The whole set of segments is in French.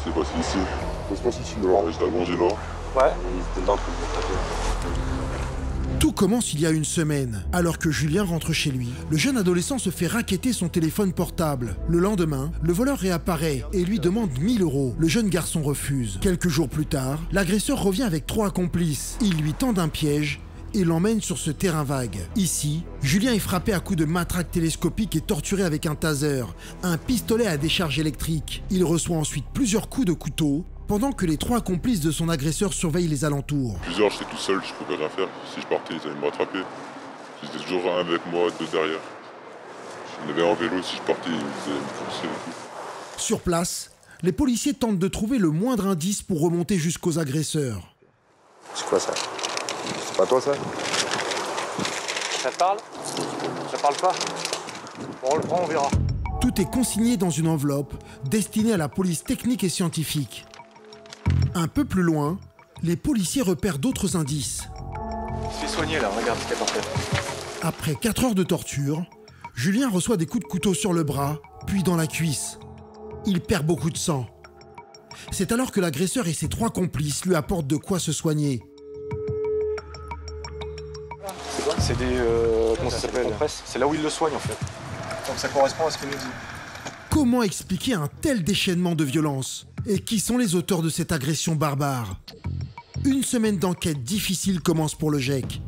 s'est passé ici. Ça se passe ici, dehors, j'étais allongé là. Ouais, il était là en train de me taper. Tout commence il y a une semaine. Alors que Julien rentre chez lui, le jeune adolescent se fait racketter son téléphone portable. Le lendemain, le voleur réapparaît et lui demande 1 000 €. Le jeune garçon refuse. Quelques jours plus tard, l'agresseur revient avec 3 complices. Il lui tend un piège et l'emmène sur ce terrain vague. Ici, Julien est frappé à coups de matraque télescopique et torturé avec un taser, un pistolet à décharge électrique. Il reçoit ensuite plusieurs coups de couteau, pendant que les 3 complices de son agresseur surveillent les alentours. Plusieurs, j'étais tout seul, je pouvais rien faire. Si je partais, ils allaient me rattraper. J'étais toujours un avec moi, 2 derrière. J'en avais en vélo, si je partais, ils allaient me pousser et tout. Sur place, les policiers tentent de trouver le moindre indice pour remonter jusqu'aux agresseurs. C'est quoi ça? C'est pas toi ça? Ça te parle? Ça parle pas? Bon, on le prend, on verra. Tout est consigné dans une enveloppe destinée à la police technique et scientifique. Un peu plus loin, les policiers repèrent d'autres indices. Il se fait soigner là, regarde ce qu'il y a par terre. Après 4 heures de torture, Julien reçoit des coups de couteau sur le bras, puis dans la cuisse. Il perd beaucoup de sang. C'est alors que l'agresseur et ses 3 complices lui apportent de quoi se soigner. C'est quoi? C'est des... comment ça s'appelle? C'est là où il le soigne en fait. Donc ça correspond à ce qu'il nous dit. Comment expliquer un tel déchaînement de violence? Et qui sont les auteurs de cette agression barbare? Une semaine d'enquête difficile commence pour le GEC.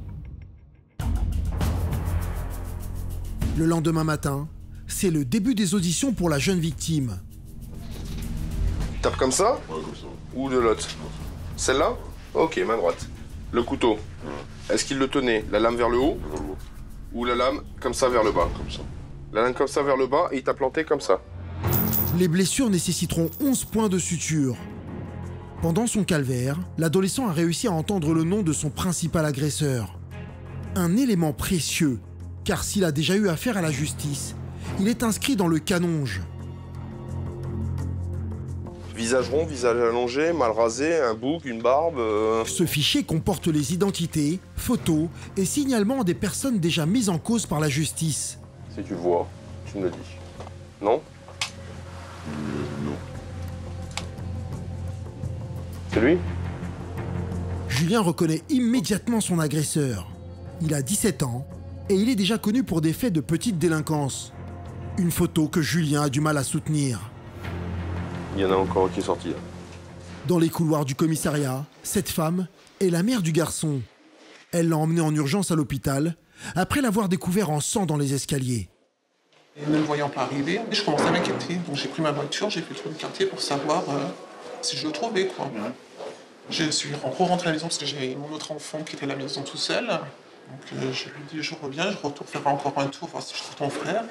Le lendemain matin, c'est le début des auditions pour la jeune victime. Tape comme ça? Ouais, comme ça. Ou de l'autre? Celle-là? Ok, main droite. Le couteau, est-ce qu'il le tenait la lame vers le haut? Vers le haut. Ou la lame comme ça vers le bas? Comme ça. La lame comme ça vers le bas et il t'a planté comme ça. Les blessures nécessiteront 11 points de suture. Pendant son calvaire, l'adolescent a réussi à entendre le nom de son principal agresseur. Un élément précieux, car s'il a déjà eu affaire à la justice, il est inscrit dans le canonge. Visage rond, visage allongé, mal rasé, un bouc, une barbe... Ce fichier comporte les identités, photos et signalements des personnes déjà mises en cause par la justice. Si tu le vois, tu me le dis. Non? Non. C'est lui? Julien reconnaît immédiatement son agresseur. Il a 17 ans et il est déjà connu pour des faits de petite délinquance. Une photo que Julien a du mal à soutenir. Il y en a encore qui est sorti. Là. Dans les couloirs du commissariat, cette femme est la mère du garçon. Elle l'a emmené en urgence à l'hôpital après l'avoir découvert en sang dans les escaliers. Et ne me voyant pas arriver, je commençais à m'inquiéter. Donc j'ai pris ma voiture, j'ai fait le tour du quartier pour savoir si je le trouvais, quoi. Ouais. Je suis rentré à la maison parce que j'ai mon autre enfant qui était à la maison tout seul. Donc je lui ai dit je reviens, je retourne faire encore un tour voir si je trouve ton frère.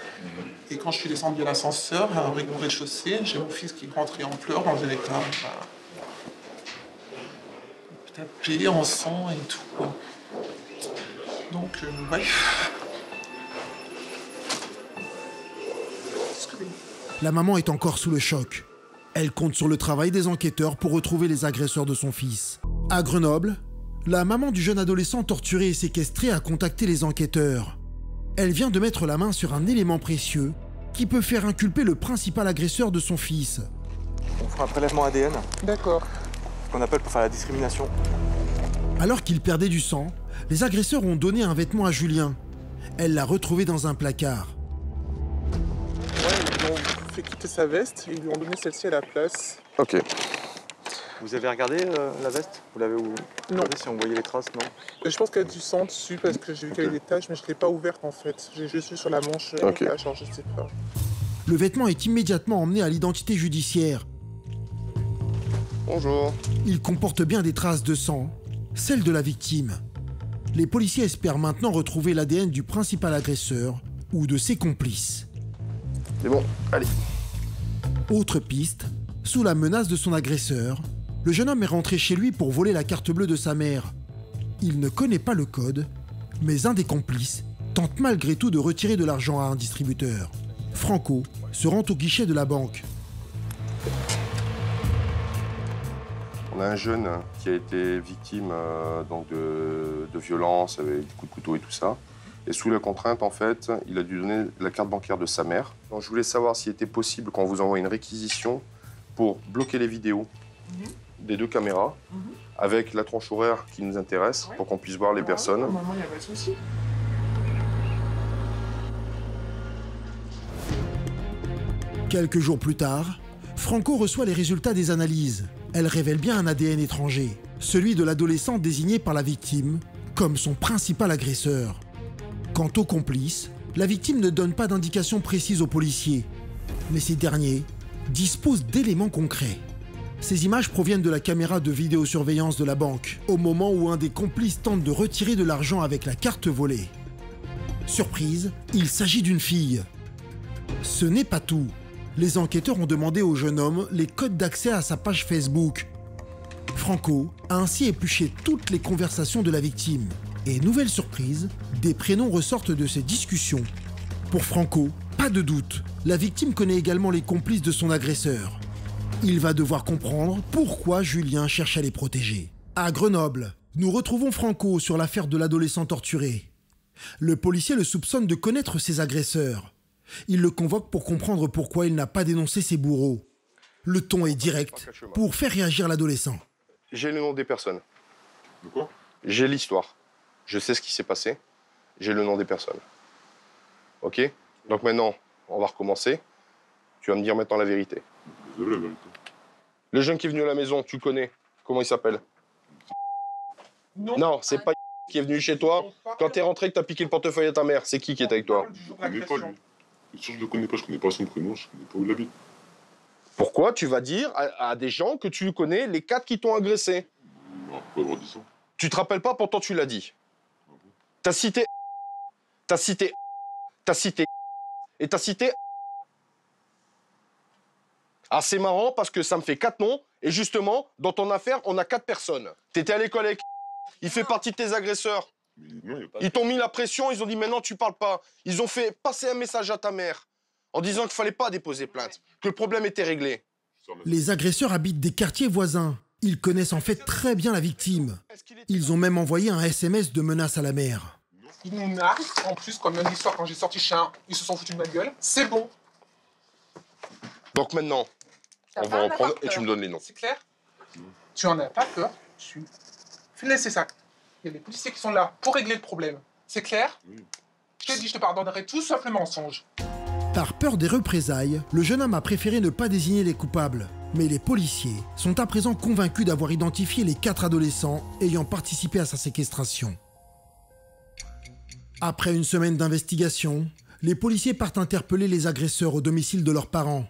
Et quand je suis descendu à l'ascenseur, au rez-de-chaussée, j'ai mon fils qui rentrait en pleurs dans un état tapé en sang et tout, quoi. Donc ouais. La maman est encore sous le choc. Elle compte sur le travail des enquêteurs pour retrouver les agresseurs de son fils. À Grenoble, la maman du jeune adolescent torturé et séquestré a contacté les enquêteurs. Elle vient de mettre la main sur un élément précieux qui peut faire inculper le principal agresseur de son fils. On fera un prélèvement ADN. D'accord. Ce qu'on appelle pour faire la discrimination. Alors qu'il perdait du sang, les agresseurs ont donné un vêtement à Julien. Elle l'a retrouvé dans un placard. Ouais, ils lui ont fait quitter sa veste, ils lui ont donné celle-ci à la place. Ok. Vous avez regardé la veste? Vous l'avez où? Non. Regardez si on voyait les traces, non? Je pense qu'il y a du sang dessus parce que j'ai vu qu'il y avait des taches, mais je ne l'ai pas ouverte en fait. J'ai juste vu sur la manche des taches, alors je sais pas. Le vêtement est immédiatement emmené à l'identité judiciaire. Bonjour. Il comporte bien des traces de sang, celles de la victime. Les policiers espèrent maintenant retrouver l'ADN du principal agresseur ou de ses complices. C'est bon, allez. Autre piste, sous la menace de son agresseur, le jeune homme est rentré chez lui pour voler la carte bleue de sa mère. Il ne connaît pas le code, mais un des complices tente malgré tout de retirer de l'argent à un distributeur. Franco se rend au guichet de la banque. On a un jeune qui a été victime donc de violences avec des coups de couteau et tout ça. Et sous la contrainte, en fait, il a dû donner la carte bancaire de sa mère. Donc je voulais savoir s'il était possible qu'on vous envoie une réquisition pour bloquer les vidéos des 2 caméras avec la tranche horaire qui nous intéresse pour qu'on puisse voir les personnes. Normalement, il n'y a pas de souci. Quelques jours plus tard, Franco reçoit les résultats des analyses. Elles révèlent bien un ADN étranger, celui de l'adolescent désigné par la victime comme son principal agresseur. Quant aux complices, la victime ne donne pas d'indications précises aux policiers, mais ces derniers disposent d'éléments concrets. Ces images proviennent de la caméra de vidéosurveillance de la banque, au moment où un des complices tente de retirer de l'argent avec la carte volée. Surprise, il s'agit d'une fille. Ce n'est pas tout. Les enquêteurs ont demandé au jeune homme les codes d'accès à sa page Facebook. Franco a ainsi épluché toutes les conversations de la victime. Et nouvelle surprise, des prénoms ressortent de ces discussions. Pour Franco, pas de doute, la victime connaît également les complices de son agresseur. Il va devoir comprendre pourquoi Julien cherche à les protéger. À Grenoble, nous retrouvons Franco sur l'affaire de l'adolescent torturé. Le policier le soupçonne de connaître ses agresseurs. Il le convoque pour comprendre pourquoi il n'a pas dénoncé ses bourreaux. Le ton est direct pour faire réagir l'adolescent. J'ai le nom des personnes. De quoi? J'ai l'histoire. Je sais ce qui s'est passé. J'ai le nom des personnes. Ok? Donc maintenant, on va recommencer. Tu vas me dire maintenant la vérité. Désolé, la vérité. Le jeune qui est venu à la maison, tu connais. Comment il s'appelle? Non, c'est pas qui est venu chez toi. Quand t'es rentré, que t'as piqué le portefeuille à ta mère, c'est qui est avec toi? Je connais pas, lui. C'est sûr, je le connais pas. Je connais pas son prénom. Je connais pas où il habite. Pourquoi tu vas dire à des gens que tu connais les 4 qui t'ont agressé? Non, pourquoi avoir dit ça? Tu te rappelles pas, pourtant tu l'as dit. T'as cité... T'as cité... T'as cité... Et t'as cité... Ah, c'est marrant parce que ça me fait 4 noms. Et justement, dans ton affaire, on a 4 personnes. T'étais à l'école avec... Il fait partie de tes agresseurs. Mais non, y a pas... Ils t'ont mis la pression, ils ont dit maintenant tu parles pas. Ils ont fait passer un message à ta mère en disant qu'il fallait pas déposer plainte, que le problème était réglé. Les agresseurs habitent des quartiers voisins. Ils connaissent en fait très bien la victime. Ils ont même envoyé un SMS de menace à la mère. Ils nous narguent. En plus, comme lundi soir, quand j'ai sorti chien, ils se sont foutus de ma gueule. C'est bon. Donc maintenant, on va en prendre et tu me donnes les noms. C'est clair? Tu en as pas peur. Tu fais laisser ça. Il y a des policiers qui sont là pour régler le problème. C'est clair? Oui. Je t'ai dit, je te pardonnerai tout sauf le mensonge. Par peur des représailles, le jeune homme a préféré ne pas désigner les coupables. Mais les policiers sont à présent convaincus d'avoir identifié les 4 adolescents ayant participé à sa séquestration. Après une semaine d'investigation, les policiers partent interpeller les agresseurs au domicile de leurs parents.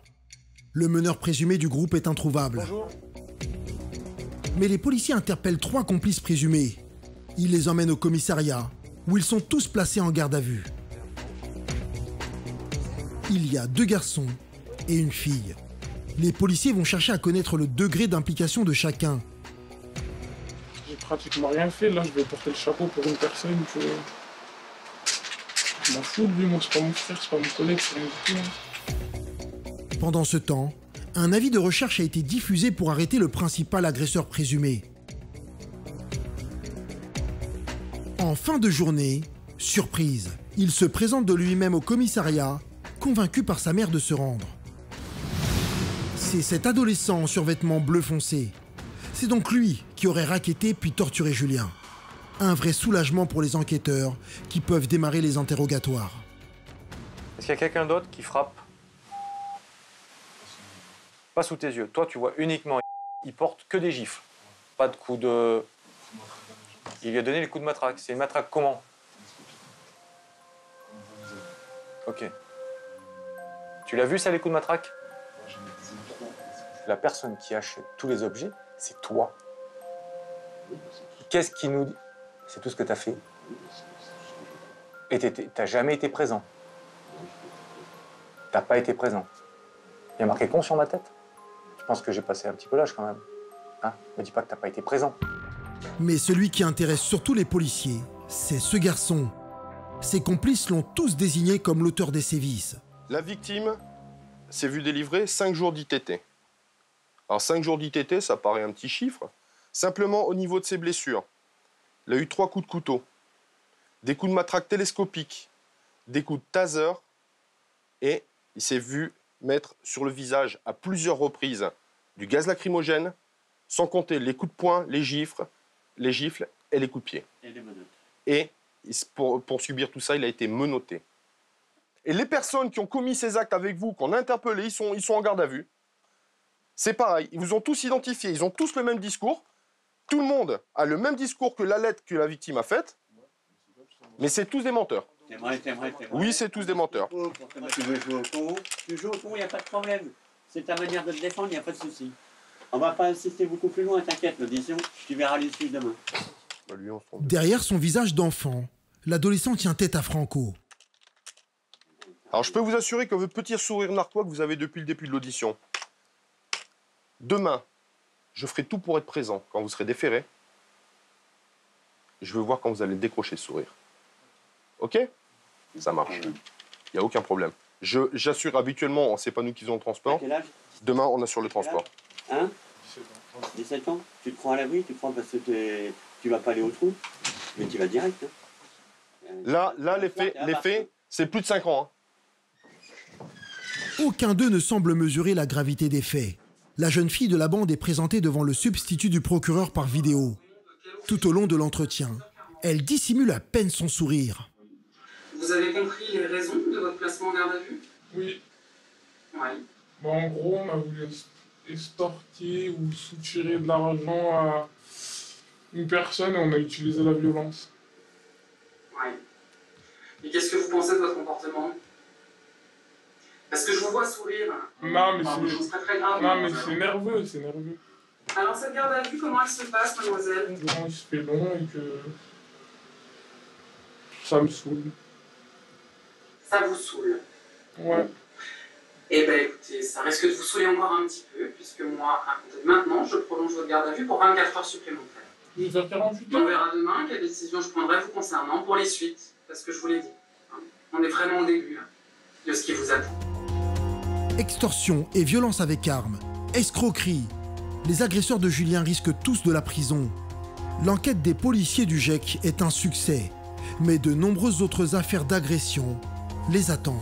Le meneur présumé du groupe est introuvable. Bonjour. Mais les policiers interpellent 3 complices présumés. Ils les emmènent au commissariat, où ils sont tous placés en garde à vue. Il y a 2 garçons et une fille. Les policiers vont chercher à connaître le degré d'implication de chacun. J'ai pratiquement rien fait, là je vais porter le chapeau pour une personne que... Je m'en fous de lui, moi c'est pas mon frère, c'est pas mon collègue, c'est rien du tout. Pendant ce temps, un avis de recherche a été diffusé pour arrêter le principal agresseur présumé. En fin de journée, surprise, il se présente de lui-même au commissariat, convaincu par sa mère de se rendre. C'est cet adolescent en survêtement bleu foncé. C'est donc lui qui aurait racketté puis torturé Julien. Un vrai soulagement pour les enquêteurs qui peuvent démarrer les interrogatoires. Est-ce qu'il y a quelqu'un d'autre qui frappe? Pas sous tes yeux. Toi, tu vois uniquement. Il porte que des gifles. Pas de coups de... Il lui a donné les coups de matraque. C'est une matraque comment? Ok. Tu l'as vu ça, les coups de matraque? La personne qui achète tous les objets, c'est toi. Qu'est-ce qui nous dit? C'est tout ce que tu as fait. Et t'as jamais été présent. T'as pas été présent. Il y a marqué con sur ma tête. Je pense que j'ai passé un petit peu l'âge quand même. Hein? Me dis pas que t'as pas été présent. Mais celui qui intéresse surtout les policiers, c'est ce garçon. Ses complices l'ont tous désigné comme l'auteur des sévices. La victime s'est vue délivrer 5 jours d'ITT. Alors 5 jours d'ITT, ça paraît un petit chiffre. Simplement au niveau de ses blessures, il a eu 3 coups de couteau, des coups de matraque télescopique, des coups de taser et il s'est vu mettre sur le visage à plusieurs reprises du gaz lacrymogène, sans compter les coups de poing, les gifles et les coups de pied. Et les menottes. Et pour subir tout ça, il a été menotté. Et les personnes qui ont commis ces actes avec vous, qu'on a interpellés, ils sont en garde à vue. C'est pareil, ils vous ont tous identifié, ils ont tous le même discours. Tout le monde a le même discours que la lettre que la victime a faite, mais c'est tous des menteurs. Oui, c'est tous des menteurs. Tu veux jouer au con, tu joues au con, il n'y a pas de problème. C'est ta manière de te défendre, il n'y a pas de souci. On va pas insister beaucoup plus loin, t'inquiète, l'audition, tu verras l'issue demain. Derrière son visage d'enfant, l'adolescent tient tête à Franco. Alors je peux vous assurer que votre petit sourire narquois que vous avez depuis le début de l'audition, demain, je ferai tout pour être présent quand vous serez déféré. Je veux voir quand vous allez décrocher ce sourire. Ok? Ça marche. Il n'y a aucun problème. J'assure habituellement, c'est pas nous qui faisons le transport. Quel âge? Demain, on assure le transport. Hein? 17 ans. Tu te crois à l'abri, tu crois parce que tu vas pas aller au trou, mais tu vas direct. Hein. Là, les faits, c'est plus de 5 ans. Hein. Aucun d'eux ne semble mesurer la gravité des faits. La jeune fille de la bande est présentée devant le substitut du procureur par vidéo. Tout au long de l'entretien, elle dissimule à peine son sourire. Vous avez compris les raisons de votre placement en garde à vue? Oui. Oui. Bon, en gros, on a voulu extorquer ou soutirer de l'argent à une personne et on a utilisé la violence. Oui. Et qu'est-ce que vous pensez de votre comportement? Parce que je vous vois sourire. Non, mais c'est très grave. Non, mais c'est nerveux, c'est nerveux. Alors, cette garde à vue, comment elle se passe, mademoiselle? Durant, il se fait long et que ça me saoule. Ça vous saoule? Ouais. Eh bien, écoutez, ça risque de vous saouler encore un petit peu, puisque moi, à compter de maintenant, je prolonge votre garde à vue pour 24 heures supplémentaires. Je vais faire 48 On heures. verra demain quelle décision je prendrai vous concernant pour les suites, parce que je vous l'ai dit. Hein, on est vraiment au début là, de ce qui vous attend. Extorsion et violence avec arme, escroquerie. Les agresseurs de Julien risquent tous de la prison. L'enquête des policiers du GEC est un succès, mais de nombreuses autres affaires d'agression les attendent.